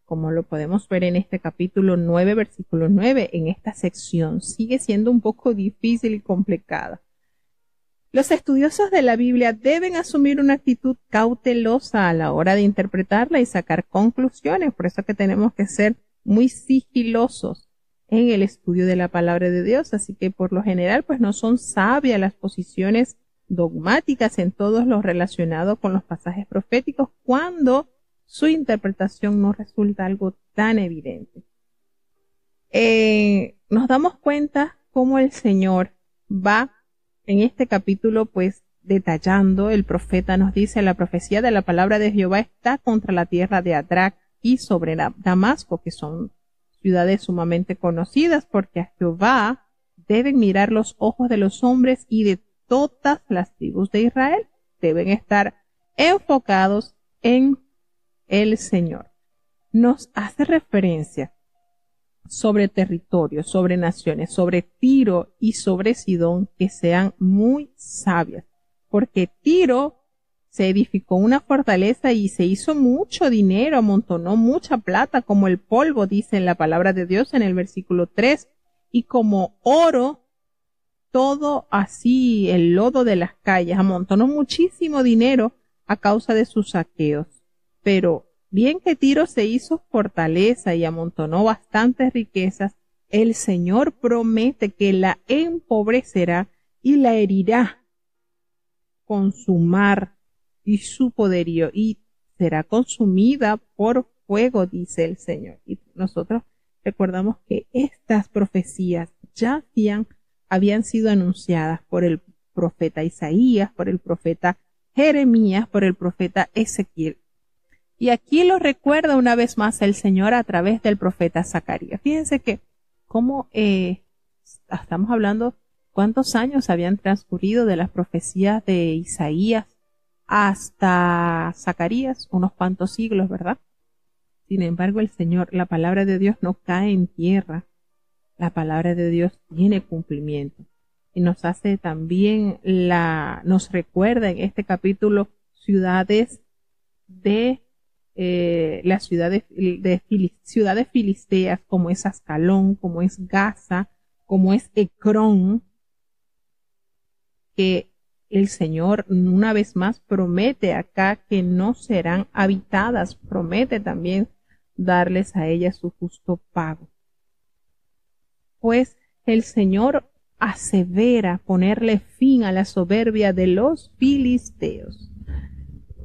como lo podemos ver en este capítulo 9, versículo 9, en esta sección, sigue siendo un poco difícil y complicada. Los estudiosos de la Biblia deben asumir una actitud cautelosa a la hora de interpretarla y sacar conclusiones, por eso que tenemos que ser muy sigilosos en el estudio de la palabra de Dios, así que por lo general pues no son sabias las posiciones dogmáticas en todo lo relacionado con los pasajes proféticos cuando su interpretación no resulta algo tan evidente. Nos damos cuenta cómo el Señor va en este capítulo pues detallando. El profeta nos dice: la profecía de la palabra de Jehová está contra la tierra de Adrac y sobre Damasco, que son ciudades sumamente conocidas, porque a Jehová deben mirar los ojos de los hombres y de todas las tribus de Israel deben estar enfocados en el Señor. Nos hace referencia sobre territorios, sobre naciones, sobre Tiro y sobre Sidón, que sean muy sabias, porque Tiro se edificó una fortaleza y se hizo mucho dinero, amontonó mucha plata como el polvo, dice en la palabra de Dios en el versículo 3, y como oro, todo así, el lodo de las calles, amontonó muchísimo dinero a causa de sus saqueos. Pero bien que Tiro se hizo fortaleza y amontonó bastantes riquezas, el Señor promete que la empobrecerá y la herirá con su mar y su poderío, y será consumida por fuego, dice el Señor. Y nosotros recordamos que estas profecías ya habían sido anunciadas por el profeta Isaías, por el profeta Jeremías, por el profeta Ezequiel. Y aquí lo recuerda una vez más el Señor a través del profeta Zacarías. Fíjense que cómo estamos hablando cuántos años habían transcurrido de las profecías de Isaías hasta Zacarías, unos cuantos siglos, ¿verdad? Sin embargo, el Señor, la palabra de Dios no cae en tierra. La palabra de Dios tiene cumplimiento. Y nos hace también nos recuerda en este capítulo ciudades de las ciudades filisteas, como es Ascalón, como es Gaza, como es Ecrón, que el Señor una vez más promete acá que no serán habitadas, promete también darles a ellas su justo pago. Pues el Señor asevera ponerle fin a la soberbia de los filisteos,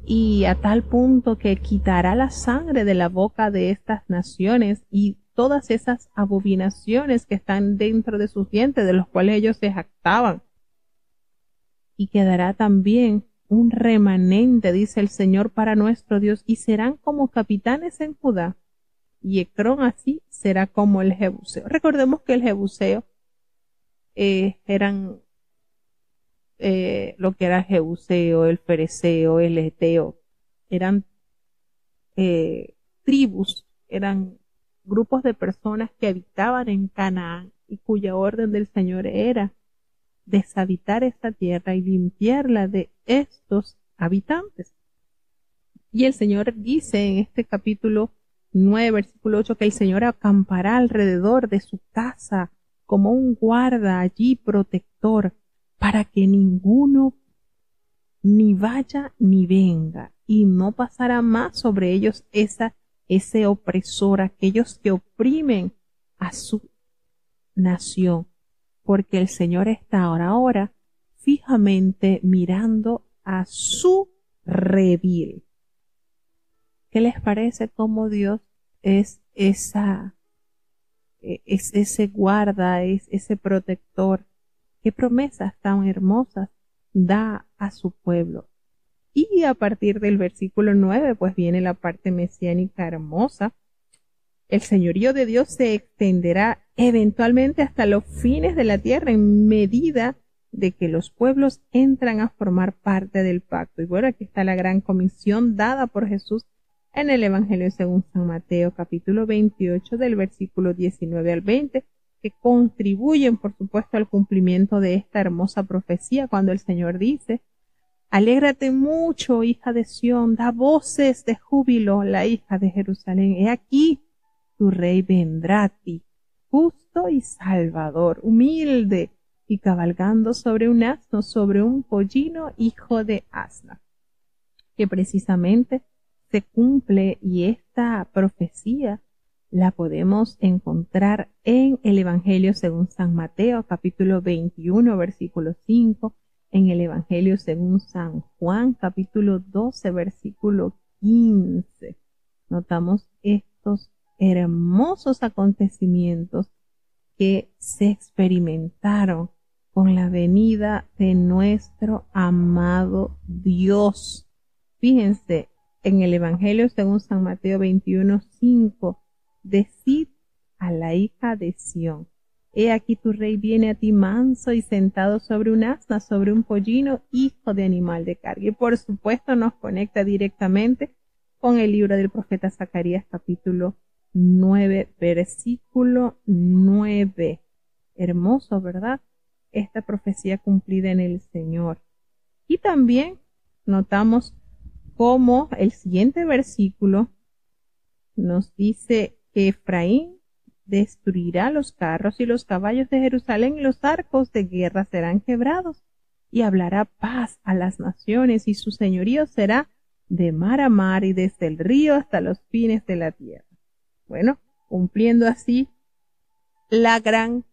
y a tal punto que quitará la sangre de la boca de estas naciones y todas esas abominaciones que están dentro de sus dientes, de los cuales ellos se jactaban. Y quedará también un remanente, dice el Señor, para nuestro Dios, y serán como capitanes en Judá, y Ecrón así será como el Jebuseo. Recordemos que el Jebuseo eran lo que era Jebuseo, el Fereceo, el Eteo, eran tribus, eran grupos de personas que habitaban en Canaán y cuya orden del Señor era deshabitar esta tierra y limpiarla de estos habitantes. Y el Señor dice en este capítulo 9, versículo 8, que el Señor acampará alrededor de su casa como un guarda allí protector, para que ninguno ni vaya ni venga, y no pasará más sobre ellos ese opresor, aquellos que oprimen a su nación. porque el Señor está ahora fijamente mirando a su redil. ¿Qué les parece cómo Dios es ese guarda, es ese protector? ¿Qué promesas tan hermosas da a su pueblo? Y a partir del versículo 9, pues viene la parte mesiánica hermosa. El señorío de Dios se extenderá eventualmente hasta los fines de la tierra en medida de que los pueblos entran a formar parte del pacto. Y bueno, aquí está la gran comisión dada por Jesús en el Evangelio según San Mateo, capítulo 28, del versículo 19 al 20, que contribuyen, por supuesto, al cumplimiento de esta hermosa profecía, cuando el Señor dice: alégrate mucho, hija de Sión, da voces de júbilo, la hija de Jerusalén. He aquí, tu rey vendrá a ti, justo y salvador, humilde y cabalgando sobre un asno, sobre un pollino, hijo de asna. Que precisamente se cumple, y esta profecía la podemos encontrar en el Evangelio según San Mateo, capítulo 21, versículo 5, en el Evangelio según San Juan, capítulo 12, versículo 15. Notamos estos hermosos acontecimientos que se experimentaron con la venida de nuestro amado Dios. Fíjense, en el Evangelio según San Mateo 21:5, decid a la hija de Sión: he aquí tu rey viene a ti manso y sentado sobre un asna, sobre un pollino, hijo de animal de carga. Y por supuesto nos conecta directamente con el libro del profeta Zacarías, capítulo 9, versículo 9. Hermoso, ¿verdad? Esta profecía cumplida en el Señor. Y también notamos cómo el siguiente versículo nos dice que Efraín destruirá los carros y los caballos de Jerusalén, y los arcos de guerra serán quebrados, y hablará paz a las naciones, y su señorío será de mar a mar y desde el río hasta los fines de la tierra. Bueno, cumpliendo así la gran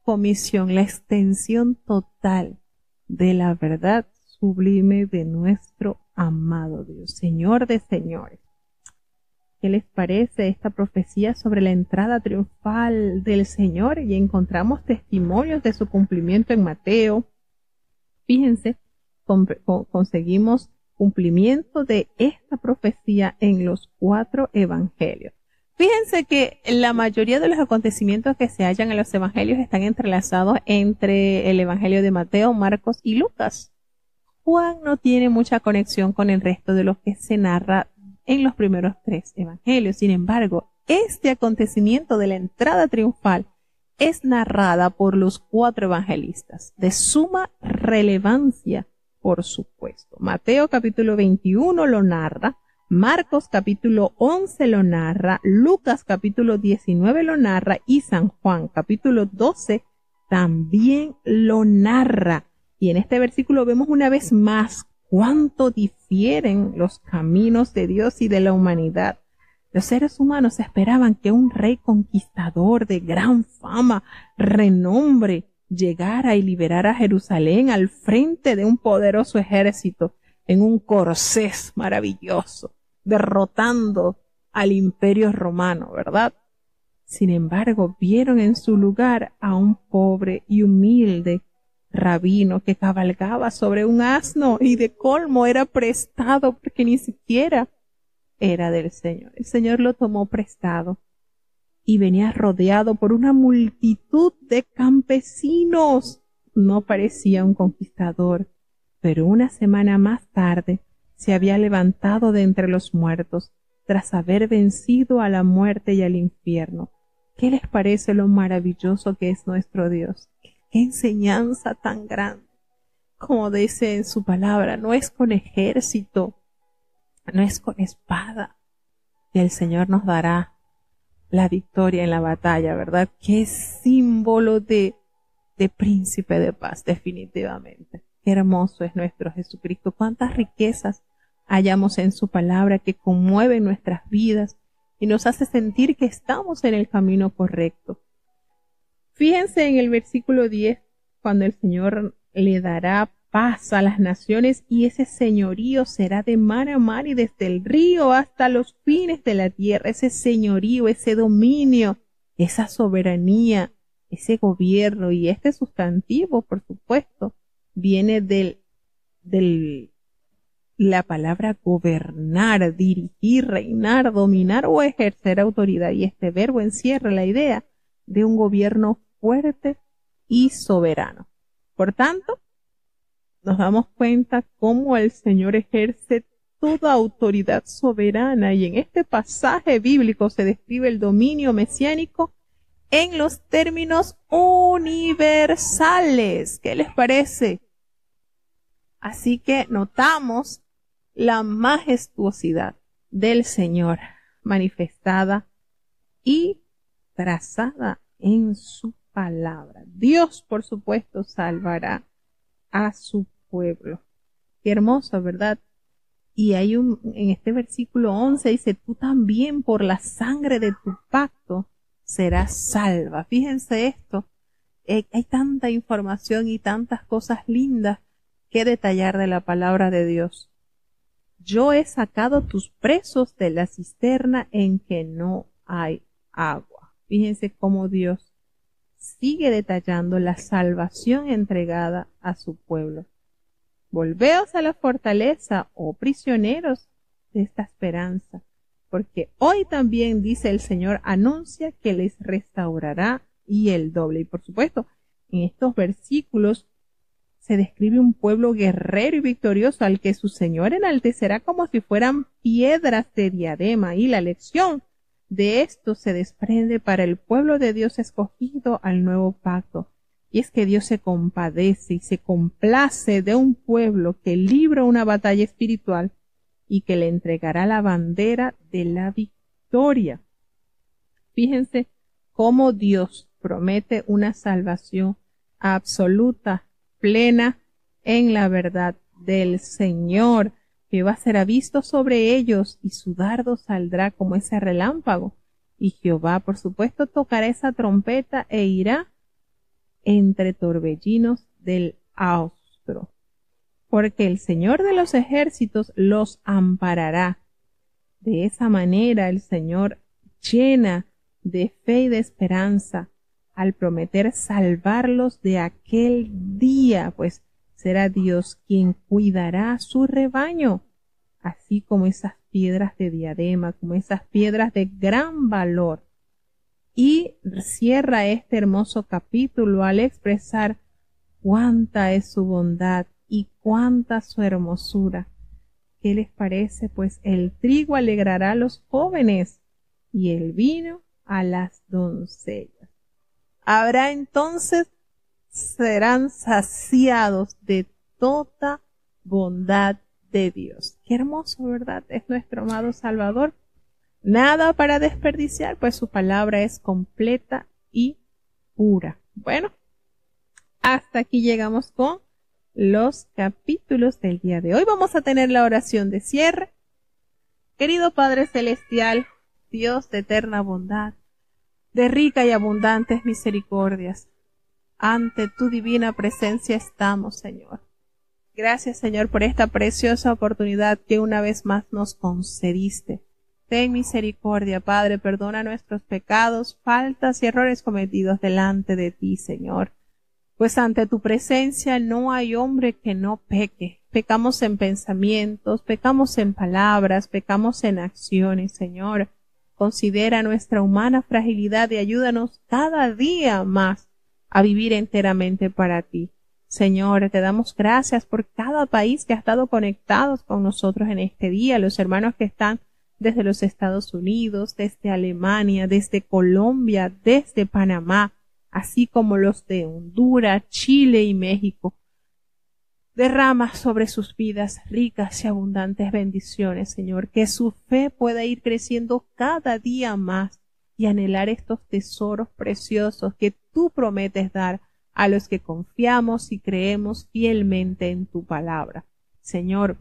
comisión, la extensión total de la verdad sublime de nuestro amado Dios, Señor de señores. ¿Qué les parece esta profecía sobre la entrada triunfal del Señor? Y encontramos testimonios de su cumplimiento en Mateo. Fíjense, conseguimos cumplimiento de esta profecía en los 4 evangelios. Fíjense que la mayoría de los acontecimientos que se hallan en los evangelios están entrelazados entre el evangelio de Mateo, Marcos y Lucas. Juan no tiene mucha conexión con el resto de lo que se narra en los primeros 3 evangelios. Sin embargo, este acontecimiento de la entrada triunfal es narrada por los 4 evangelistas, de suma relevancia, por supuesto. Mateo capítulo 21 lo narra, Marcos capítulo 11 lo narra, Lucas capítulo 19 lo narra y San Juan capítulo 12 también lo narra. Y en este versículo vemos una vez más cuánto difieren los caminos de Dios y de la humanidad. Los seres humanos esperaban que un rey conquistador de gran fama, renombre, llegara y liberara a Jerusalén al frente de un poderoso ejército en un corcés maravilloso, derrotando al imperio romano, ¿verdad? Sin embargo, vieron en su lugar a un pobre y humilde rabino que cabalgaba sobre un asno y de colmo era prestado porque ni siquiera era del Señor. El Señor lo tomó prestado y venía rodeado por una multitud de campesinos. No parecía un conquistador, pero una semana más tarde se había levantado de entre los muertos tras haber vencido a la muerte y al infierno. ¿Qué les parece lo maravilloso que es nuestro Dios? ¡Qué enseñanza tan grande! Como dice en su palabra, no es con ejército, no es con espada que el Señor nos dará la victoria en la batalla, ¿verdad? Qué símbolo de príncipe de paz, definitivamente. Qué hermoso es nuestro Jesucristo. Cuántas riquezas hallamos en su palabra que conmueven nuestras vidas y nos hace sentir que estamos en el camino correcto. Fíjense en el versículo 10, cuando el Señor le dará paz a las naciones y ese señorío será de mar a mar y desde el río hasta los fines de la tierra. Ese señorío, ese dominio, esa soberanía, ese gobierno y este sustantivo, por supuesto, viene la palabra gobernar, dirigir, reinar, dominar o ejercer autoridad. Y este verbo encierra la idea de un gobierno fuerte y soberano. Por tanto, nos damos cuenta cómo el Señor ejerce toda autoridad soberana y en este pasaje bíblico se describe el dominio mesiánico en los términos universales. ¿Qué les parece? Así que notamos la majestuosidad del Señor manifestada y trazada en su palabra. Dios, por supuesto, salvará a su pueblo. Qué hermoso, ¿verdad? Y hay en este versículo 11 dice, tú también por la sangre de tu pacto serás salva. Fíjense esto, hay tanta información y tantas cosas lindas que detallar de la palabra de Dios. Yo he sacado tus presos de la cisterna en que no hay agua. Fíjense cómo Dios sigue detallando la salvación entregada a su pueblo. Volveos a la fortaleza, oh prisioneros de esta esperanza, porque hoy también, dice el Señor, anuncia que les restaurará y el doble. Y por supuesto, en estos versículos se describe un pueblo guerrero y victorioso al que su Señor enaltecerá como si fueran piedras de diadema. Y la lección de esto se desprende para el pueblo de Dios escogido al nuevo pacto. Y es que Dios se compadece y se complace de un pueblo que libra una batalla espiritual y que le entregará la bandera de la victoria. Fíjense cómo Dios promete una salvación absoluta, plena en la verdad del Señor. Jehová será visto sobre ellos y su dardo saldrá como ese relámpago. Y Jehová, por supuesto, tocará esa trompeta e irá entre torbellinos del austro, porque el Señor de los ejércitos los amparará. De esa manera el Señor llena de fe y de esperanza al prometer salvarlos de aquel día, pues será Dios quien cuidará su rebaño, así como esas piedras de diadema, como esas piedras de gran valor. Y cierra este hermoso capítulo al expresar cuánta es su bondad y cuánta su hermosura. ¿Qué les parece? Pues el trigo alegrará a los jóvenes y el vino a las doncellas. Habrá entonces, serán saciados de toda bondad de Dios. Qué hermoso, ¿verdad? Es nuestro amado Salvador. Nada para desperdiciar, pues su palabra es completa y pura. Bueno, hasta aquí llegamos con los capítulos del día de hoy. Vamos a tener la oración de cierre. Querido Padre Celestial, Dios de eterna bondad, de rica y abundantes misericordias, ante tu divina presencia estamos, Señor. Gracias, Señor, por esta preciosa oportunidad que una vez más nos concediste. Ten misericordia, Padre, perdona nuestros pecados, faltas y errores cometidos delante de ti, Señor. Pues ante tu presencia no hay hombre que no peque. Pecamos en pensamientos, pecamos en palabras, pecamos en acciones, Señor. Considera nuestra humana fragilidad y ayúdanos cada día más a vivir enteramente para ti. Señor, te damos gracias por cada país que ha estado conectados con nosotros en este día, los hermanos que están desde los Estados Unidos, desde Alemania, desde Colombia, desde Panamá, así como los de Honduras, Chile y México. Derrama sobre sus vidas ricas y abundantes bendiciones, Señor, que su fe pueda ir creciendo cada día más y anhelar estos tesoros preciosos que tú prometes dar a los que confiamos y creemos fielmente en tu palabra. Señor,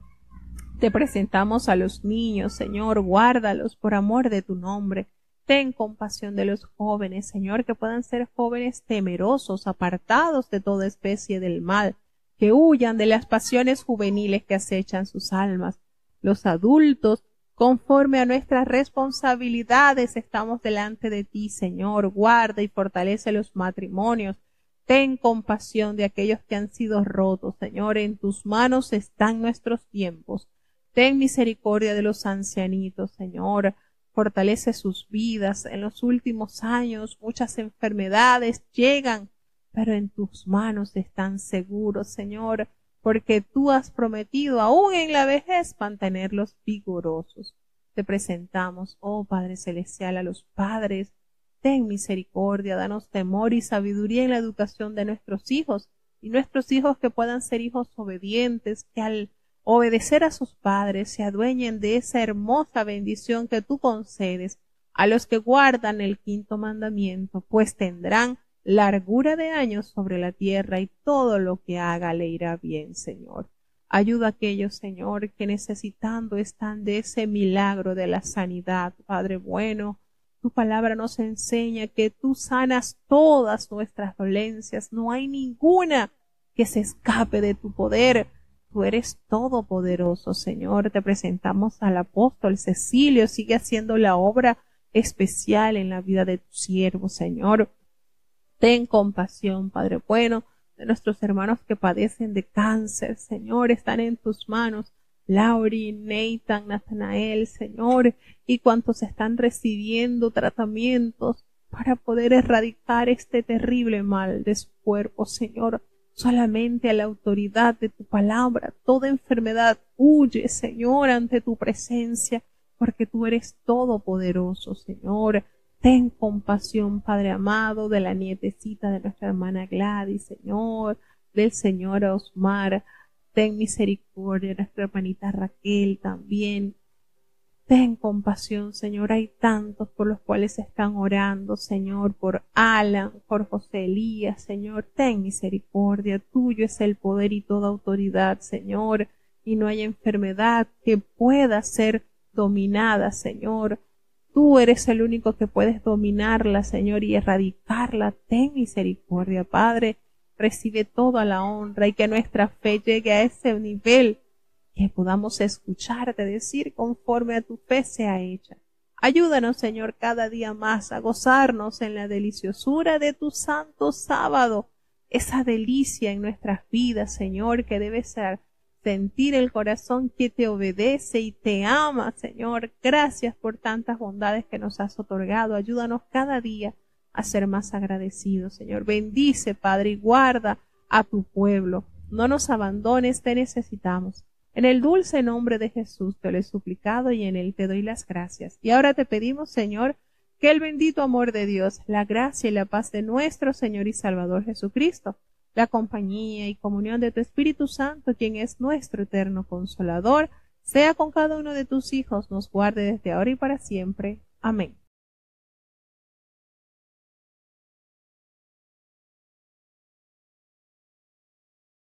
te presentamos a los niños, Señor, guárdalos por amor de tu nombre. Ten compasión de los jóvenes, Señor, que puedan ser jóvenes temerosos, apartados de toda especie del mal, que huyan de las pasiones juveniles que acechan sus almas. Los adultos, conforme a nuestras responsabilidades, estamos delante de ti, Señor. Guarda y fortalece los matrimonios. Ten compasión de aquellos que han sido rotos, Señor. En tus manos están nuestros tiempos. Ten misericordia de los ancianitos, Señor. Fortalece sus vidas. En los últimos años muchas enfermedades llegan, pero en tus manos están seguros, Señor, porque tú has prometido aún en la vejez mantenerlos vigorosos. Te presentamos, oh Padre Celestial, a los padres. Ten misericordia, danos temor y sabiduría en la educación de nuestros hijos, y nuestros hijos que puedan ser hijos obedientes, que al obedecer a sus padres se adueñen de esa hermosa bendición que tú concedes a los que guardan el quinto mandamiento, pues tendrán largura de años sobre la tierra y todo lo que haga le irá bien, Señor. Ayuda a aquellos, Señor, que necesitando están de ese milagro de la sanidad, Padre bueno. Tu palabra nos enseña que tú sanas todas nuestras dolencias, no hay ninguna que se escape de tu poder. Tú eres todopoderoso, Señor. Te presentamos al apóstol Cecilio, sigue haciendo la obra especial en la vida de tu siervo, Señor. Ten compasión, Padre bueno, de nuestros hermanos que padecen de cáncer, Señor, están en tus manos. Lauri, Nathan, Nathanael, Señor, y cuantos están recibiendo tratamientos para poder erradicar este terrible mal de su cuerpo, Señor. Solamente a la autoridad de tu palabra, toda enfermedad huye, Señor, ante tu presencia, porque tú eres todopoderoso, Señor. Ten compasión, Padre amado, de la nietecita de nuestra hermana Gladys, Señor, del Señor Osmar. Ten misericordia de nuestra hermanita Raquel también. Ten compasión, Señor. Hay tantos por los cuales están orando, Señor, por Alan, por José Elías, Señor. Ten misericordia. Tuyo es el poder y toda autoridad, Señor. Y no hay enfermedad que pueda ser dominada, Señor. Tú eres el único que puedes dominarla, Señor, y erradicarla. Ten misericordia, Padre. Recibe toda la honra y que nuestra fe llegue a ese nivel que podamos escucharte decir conforme a tu fe sea hecha. Ayúdanos, Señor, cada día más a gozarnos en la deliciosura de tu santo sábado, esa delicia en nuestras vidas, Señor, que debe ser sentir el corazón que te obedece y te ama, Señor. Gracias por tantas bondades que nos has otorgado. Ayúdanos cada día a ser más agradecidos, Señor. Bendice, Padre, y guarda a tu pueblo. No nos abandones, te necesitamos. En el dulce nombre de Jesús te lo he suplicado y en él te doy las gracias. Y ahora te pedimos, Señor, que el bendito amor de Dios, la gracia y la paz de nuestro Señor y Salvador Jesucristo, la compañía y comunión de tu Espíritu Santo, quien es nuestro eterno Consolador, sea con cada uno de tus hijos, nos guarde desde ahora y para siempre. Amén.